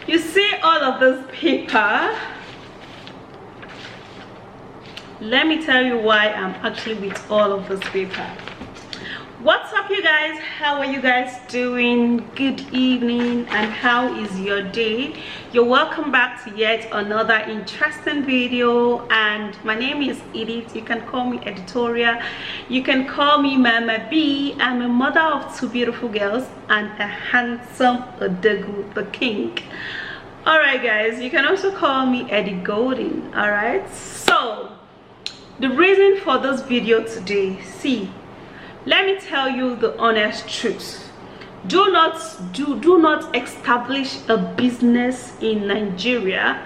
You see all of this paper. Let me tell you why I'm actually with all of this paper. What's up, you guys? How are you guys doing? Good evening, and how is your day? You're welcome back to yet another interesting video, and my name is Edith. You can call me Editorial, you can call me Mama B. I'm a mother of two beautiful girls and a handsome Odegu the king. All right, guys, you can also call me Eddie Golden. All right, so the reason for this video today, see, let me tell you the honest truth. Do not establish a business in Nigeria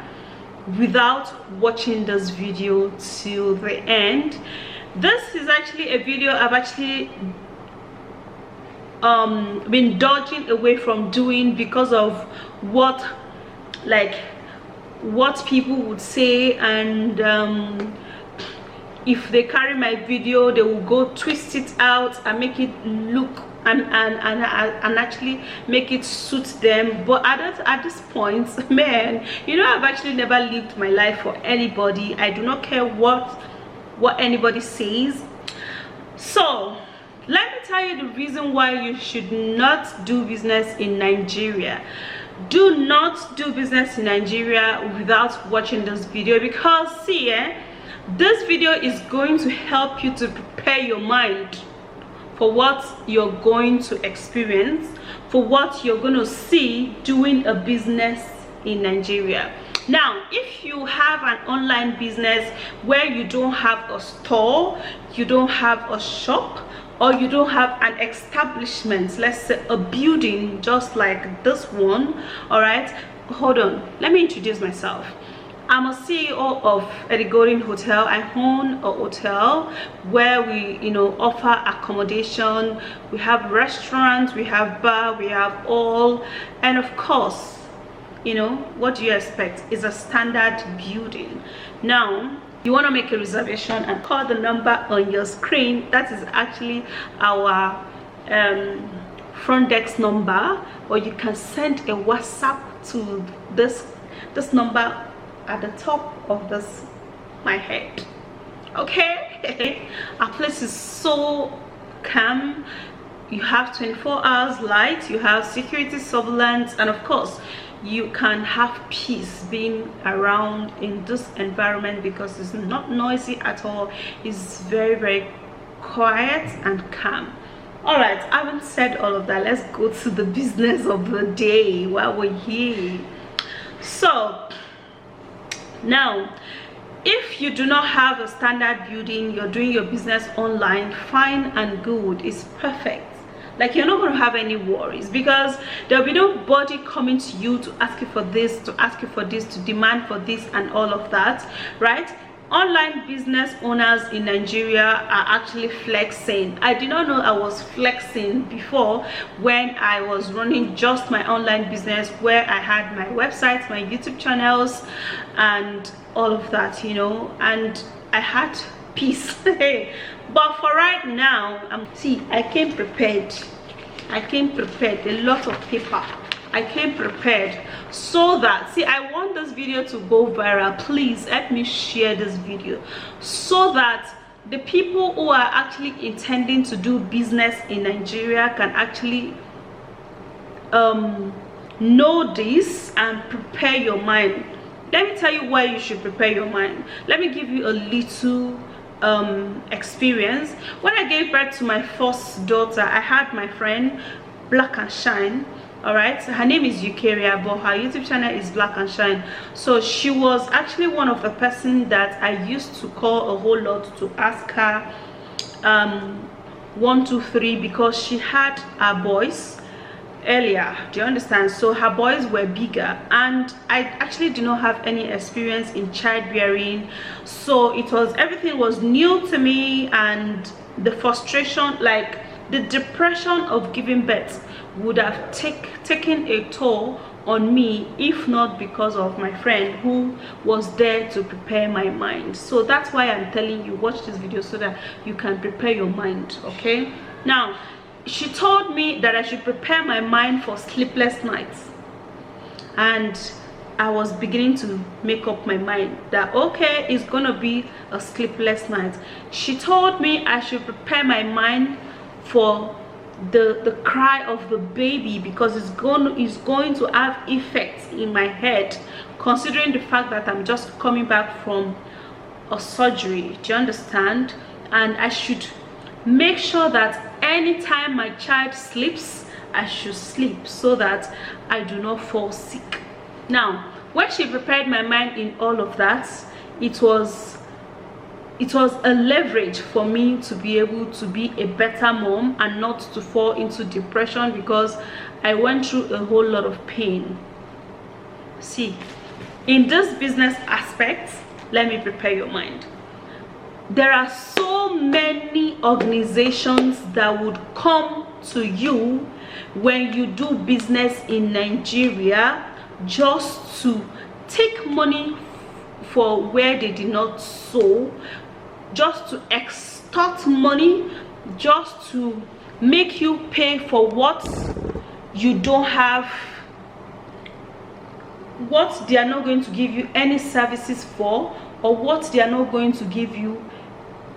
without watching this video till the end. This is actually a video I've actually been dodging away from doing because of what people would say, and if they carry my video, they will go twist it out and make it look and actually make it suit them. But at this point, man, you know, I've actually never lived my life for anybody. I do not care what anybody says. So let me tell you the reason why you should not do business in Nigeria. Do not do business in Nigeria without watching this video, because see, this video is going to help you to prepare your mind for what you're going to experience, for what you're going to see doing a business in Nigeria. Now, if you have an online business where you don't have a store, you don't have a shop, or you don't have an establishment, let's say a building just like this one, all right, hold on, let me introduce myself. I'm a CEO of Eddie Golden Hotel. I own a hotel where we, you know, offer accommodation. We have restaurants, we have bar, we have all, and of course, you know, what do you expect? It's a standard building. Now, you want to make a reservation and call the number on your screen. That is actually our front desk number, or you can send a WhatsApp to this number at the top of my head. Okay. Our place is so calm. You have 24 hours light, you have security surveillance, and of course you can have peace being around in this environment because it's not noisy at all. It's very, very quiet and calm. All right, having said all of that, let's go to the business of the day while we're here. So now, if you do not have a standard building, you're doing your business online, fine and good, it's perfect. Like, you're not going to have any worries, because there'll be nobody coming to you to ask you for this, to ask you for this, to demand for this and all of that, right? Online business owners in Nigeria are actually flexing. I did not know I was flexing before when I was running just my online business, where I had my website, my YouTube channels, and all of that, you know, and I had peace. But for right now, see, I came prepared. A lot of paper. I came prepared, so that, see, I want this video to go viral. Please help me share this video so that the people who are actually intending to do business in Nigeria can actually know this and prepare your mind. Let me tell you why you should prepare your mind. Let me give you a little experience. When I gave birth to my first daughter, I had my friend Black and Shine. All right, so her name is Eukaria, but her YouTube channel is Black and Shine. So she was actually one of the person that I used to call a whole lot to ask her 1 2 3, because she had her boys earlier, do you understand? So her boys were bigger, and I actually did not have any experience in childbearing, so everything was new to me, and the frustration, like the depression of giving birth, would have taken a toll on me, if not because of my friend who was there to prepare my mind. So that's why I'm telling you, watch this video so that you can prepare your mind. Okay, now she told me that I should prepare my mind for sleepless nights, and I was beginning to make up my mind that okay, it's gonna be a sleepless night. She told me I should prepare my mind for the cry of the baby, because it's going to have effects in my head, considering the fact that I'm just coming back from a surgery. Do you understand? And I should make sure that anytime my child sleeps, I should sleep so that I do not fall sick. Now, when she prepared my mind in all of that, it was a leverage for me to be able to be a better mom and not to fall into depression, because I went through a whole lot of pain. See, in this business aspect, let me prepare your mind. There are so many organizations that would come to you when you do business in Nigeria just to take money for where they did not sow, just to extort money, just to make you pay for what you don't have, what they are not going to give you any services for, or what they are not going to give you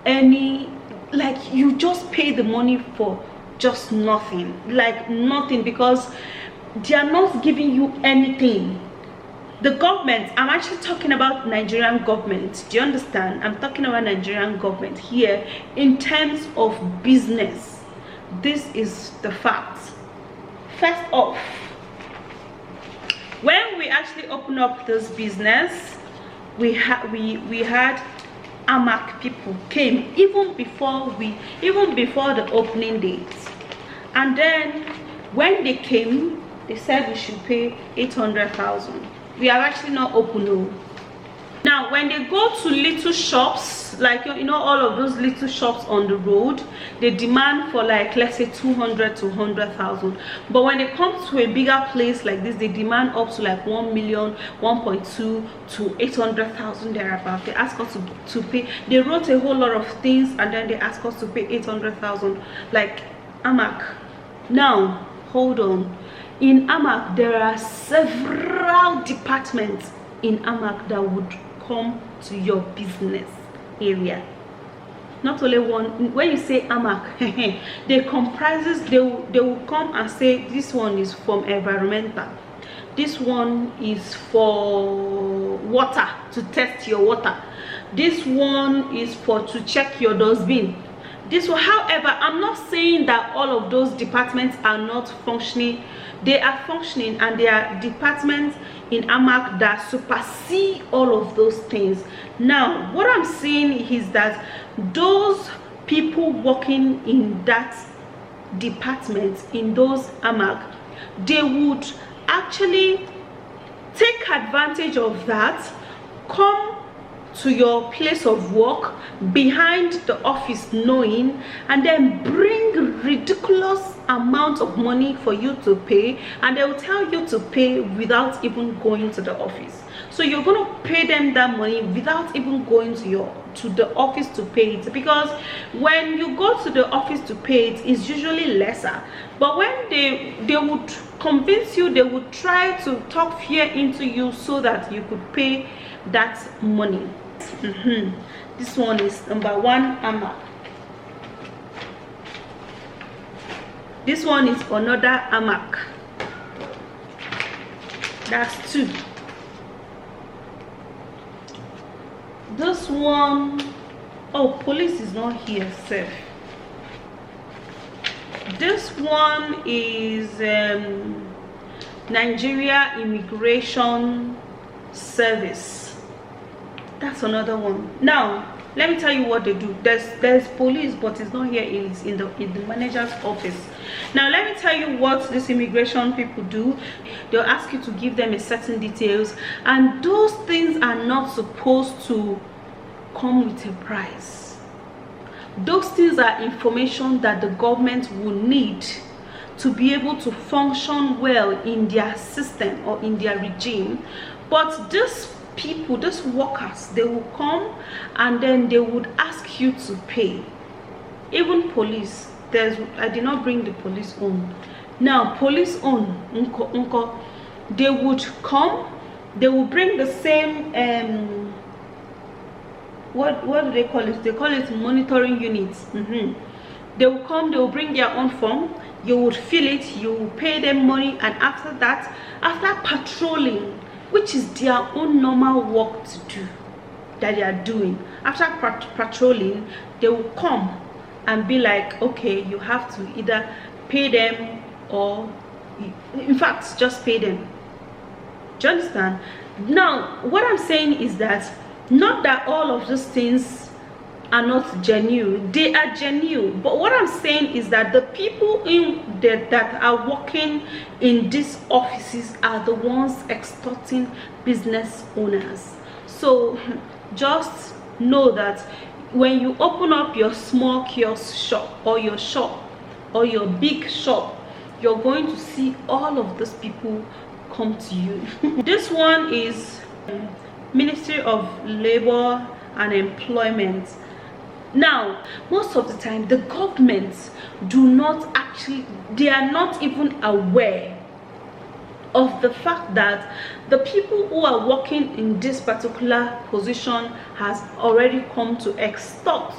any, like, you just pay the money for just nothing, like nothing, because they are not giving you anything. The government, I'm actually talking about Nigerian government, do you understand? I'm talking about Nigerian government here in terms of business. This is the fact. First off, when we actually opened up this business, we had AMAC people came even before the opening date, and then when they came, they said we should pay 800,000. We are actually not open though. Now when they go to little shops, like you know all of those little shops on the road, they demand for, like, let's say 200 to 100,000. But when they come to a bigger place like this, they demand up to like 1 million, 1.2 to 800,000 thereabout. They ask us to pay. They wrote a whole lot of things and then they ask us to pay 800,000, like AMAC. Now hold on. In AMAC, there are several departments in AMAC that would come to your business area. Not only one. When you say AMAC, they will come and say this one is from environmental, this one is for water, to test your water, this one is for to check your dustbin. This one, however, I'm not saying that all of those departments are not functioning. They are functioning, and there are departments in AMAC that supersede all of those things. Now what I'm saying is that those people working in that department, in those AMAC, they would actually take advantage of that, come to your place of work behind the office knowing, and then bring ridiculous amount of money for you to pay, and they will tell you to pay without even going to the office. So you're going to pay them that money without even going to the office to pay it, because when you go to the office to pay it, it's usually lesser. But when they would convince you, they would try to talk fear into you so that you could pay that money. This one is number one, AMAC. This one is another AMAC. That's two. This one, oh, police is not here, safe. This one is Nigeria Immigration Service. That's another one. Now let me tell you what they do. There's police, but it's not here. It's in the manager's office. Now let me tell you what these immigration people do. They'll ask you to give them a certain details, and those things are not supposed to come with a price. Those things are information that the government will need to be able to function well in their system or in their regime. But these people, these workers, they will come and then they would ask you to pay. Even police, I did not bring the police on. Now police on unko, they would come, they will bring the same what do they call it? They call it monitoring units. They will come, they will bring their own form, you would fill it, you will pay them money, and after that, after patrolling, which is their own normal work to do that they are doing, after patrolling, they will come and be like, okay, you have to either pay them, or in fact just pay them. Do you understand? Now what I'm saying is that, not that all of those things are not genuine, they are genuine, but what I'm saying is that the people in that are working in these offices are the ones extorting business owners. So just know that when you open up your small kiosk shop, or your shop, or your big shop, you're going to see all of those people come to you. This one is Ministry of Labor and Employment. Now most of the time the governments do not actually, they are not even aware of the fact that the people who are working in this particular position has already come to extort,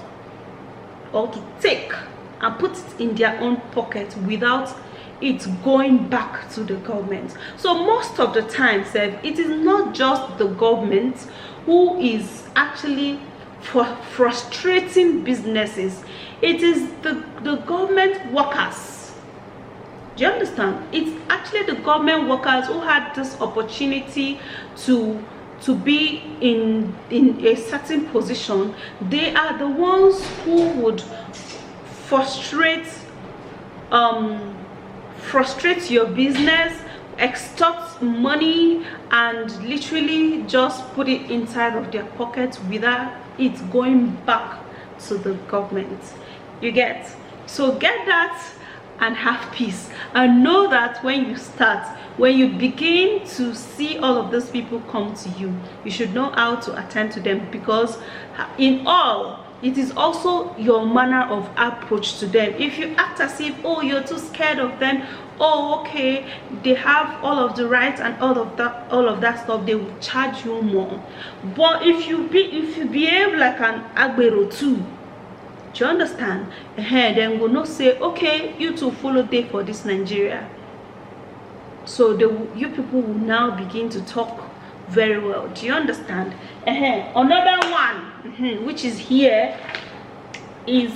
or to take and put it in their own pocket without it going back to the government. So most of the time, it is not just the government who is actually frustrating businesses, it is the government workers. Do you understand? It's actually the government workers who had this opportunity to be in a certain position. They are the ones who would frustrate your business, extort money, and literally just put it inside of their pockets without it going back to the government. You get? So get that and have peace, and know that when you start, when you begin to see all of those people come to you, you should know how to attend to them, because in all, it is also your manner of approach to them. If you act as if, oh, you're too scared of them, oh, okay, they have all of the rights and all of that stuff, they will charge you more. But if you behave like an agbero too, do you understand? Then will not say, okay, you two follow day for this Nigeria. So you people will now begin to talk very well. Do you understand? Another one, which is here, is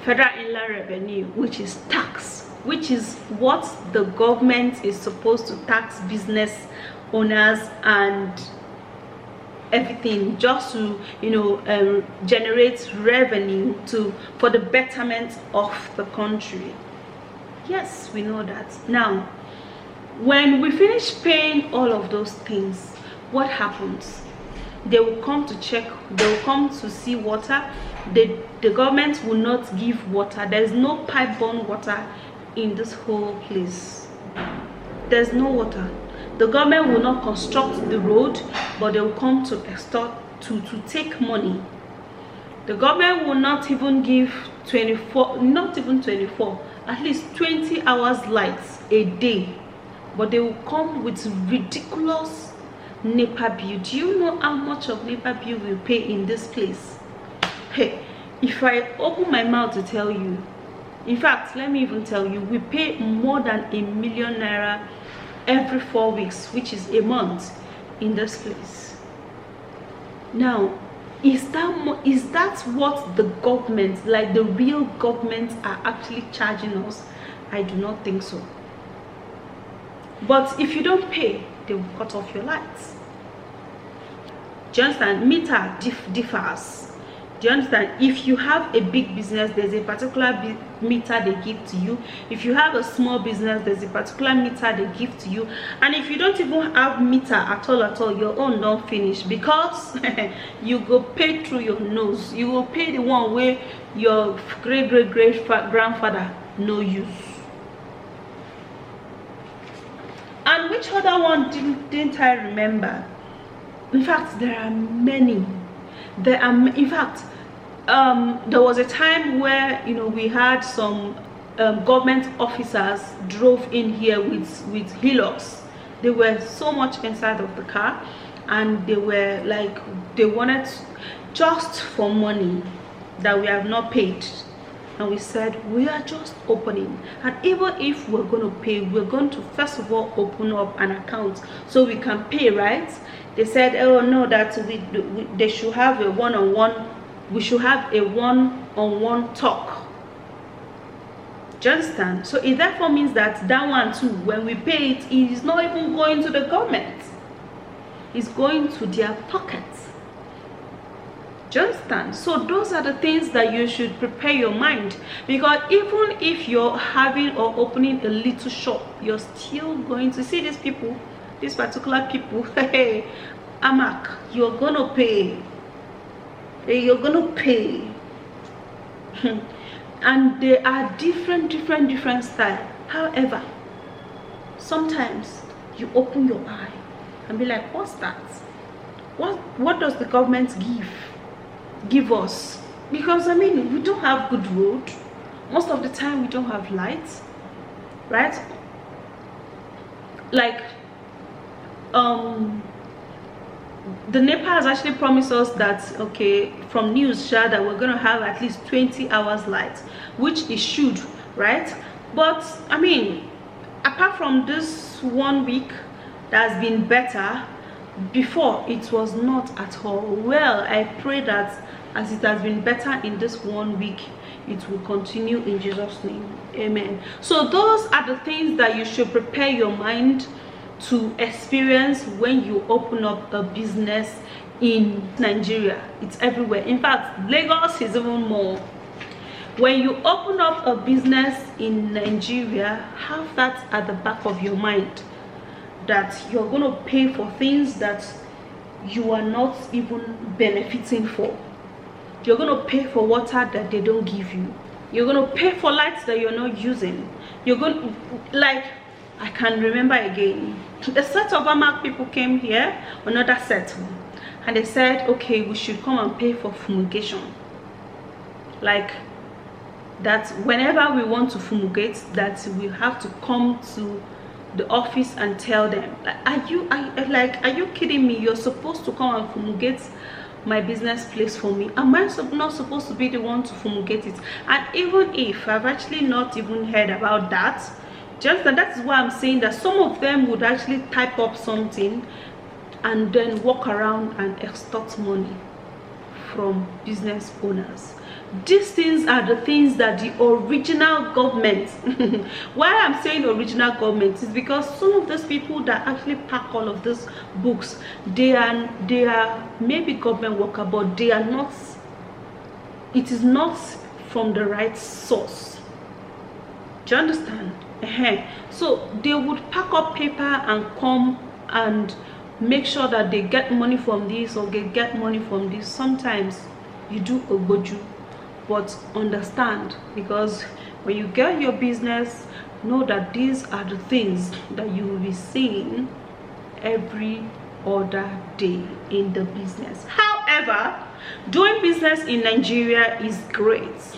Federal Inland Revenue, which is tax, which is what the government is supposed to tax business owners and everything, just to generate revenue for the betterment of the country. Yes, we know that. Now when we finish paying all of those things, what happens? They will come to check, they will come to see water. The government will not give water. There's no pipe-borne water in this whole place. There's no water. The government will not construct the road, but they will come to extort, to take money. The government will not even give 24, not even 24, at least 20 hours lights a day, but they will come with ridiculous NEPA bill. Do you know how much of NEPA bill we pay in this place? Hey, if I open my mouth to tell you, in fact, let me even tell you, we pay more than ₦1 million every 4 weeks, which is a month, in this place. Now, is that what the government, like the real government, are actually charging us? I do not think so. But if you don't pay, they will cut off your lights. Do you understand? Meter differs. Do you understand? If you have a big business, there's a particular meter they give to you. If you have a small business, there's a particular meter they give to you. And if you don't even have meter at all, your own don't finish, because you go pay through your nose. You will pay the one where your great grandfather no use. And which other one didn't I remember? In fact, there are many. In fact, there was a time where we had some government officers drove in here with hillocks. They were so much inside of the car, and they were like, they wanted just for money that we have not paid. And we said, we are just opening, and even if we're going to pay, we're going to first of all open up an account so we can pay, right? They said, oh no, that they should have a one-on-one, we should have a one-on-one talk. Do you understand? So it therefore means that that one too, when we pay it, it is not even going to the government, it's going to their pockets. Do you understand? So those are the things that you should prepare your mind, because even if you're having or opening a little shop, you're still going to see these people, these particular people. Hey, Amak, you're gonna pay. Hey, you're gonna pay. And they are different style. However, sometimes you open your eye and be like, what's that? What does the government give us? Because I mean, we don't have good road. Most of the time we don't have lights, right? Like the NEPA has actually promised us that, okay, from news share, that we're going to have at least 20 hours light, which it should, right? But I mean, apart from this 1 week that has been better, before it was not at all. Well, I pray that as it has been better in this 1 week, it will continue in Jesus' name. Amen. So those are the things that you should prepare your mind to experience when you open up a business in Nigeria. It's everywhere. In fact, Lagos is even more. When you open up a business in Nigeria, have that at the back of your mind, that you're going to pay for things that you are not even benefiting for. You're going to pay for water that they don't give you. You're going to pay for lights that you're not using. You're going to, like, I can remember again, a set of Amak people came here, another set, and they said, okay, we should come and pay for fumigation. Like that, whenever we want to fumigate, that we have to come to the office and tell them, are you kidding me? You're supposed to come and fumigate my business place for me. Am I not supposed to be the one to fumigate it? And even if I've actually not even heard about that, just that is why I'm saying that some of them would actually type up something and then walk around and extort money from business owners. These things are the things that the original government why I'm saying original government is because some of those people that actually pack all of these books, they are maybe government worker, but they are not, it is not from the right source. Do you understand? So they would pack up paper and come and make sure that they get money from this or they get money from this. Sometimes you do a boju, but understand, because when you get your business, know that these are the things that you will be seeing every other day in the business. However, doing business in Nigeria is great.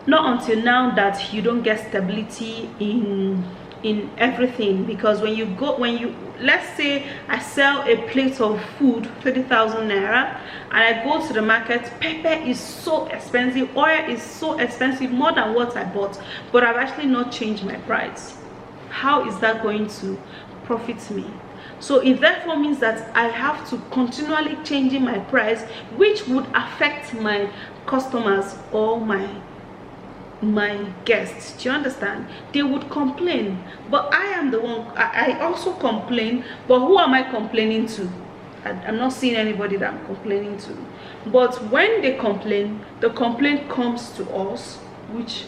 Not until now that you don't get stability in everything, because when you let's say I sell a plate of food 30,000 naira and I go to the market, pepper is so expensive, oil is so expensive, more than what I bought, but I've actually not changed my price. How is that going to profit me? So it therefore means that I have to continually changing my price, which would affect my customers or my guests. Do you understand? They would complain, but I am the one. I also complain, but who am I complaining to? I'm not seeing anybody that I'm complaining to. But when they complain, the complaint comes to us, which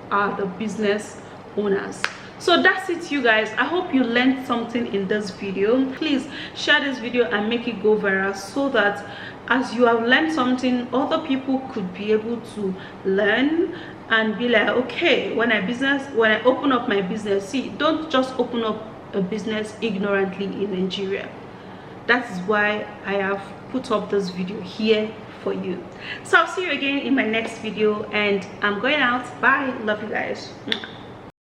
are the business owners. So that's it, you guys. I hope you learned something in this video. Please share this video and make it go viral, so that as you have learned something, other people could be able to learn and be like, okay, when I open up my business, see, don't just open up a business ignorantly in Nigeria. That is why I have put up this video here for you. So I'll see you again in my next video, and I'm going out. Bye. Love you guys.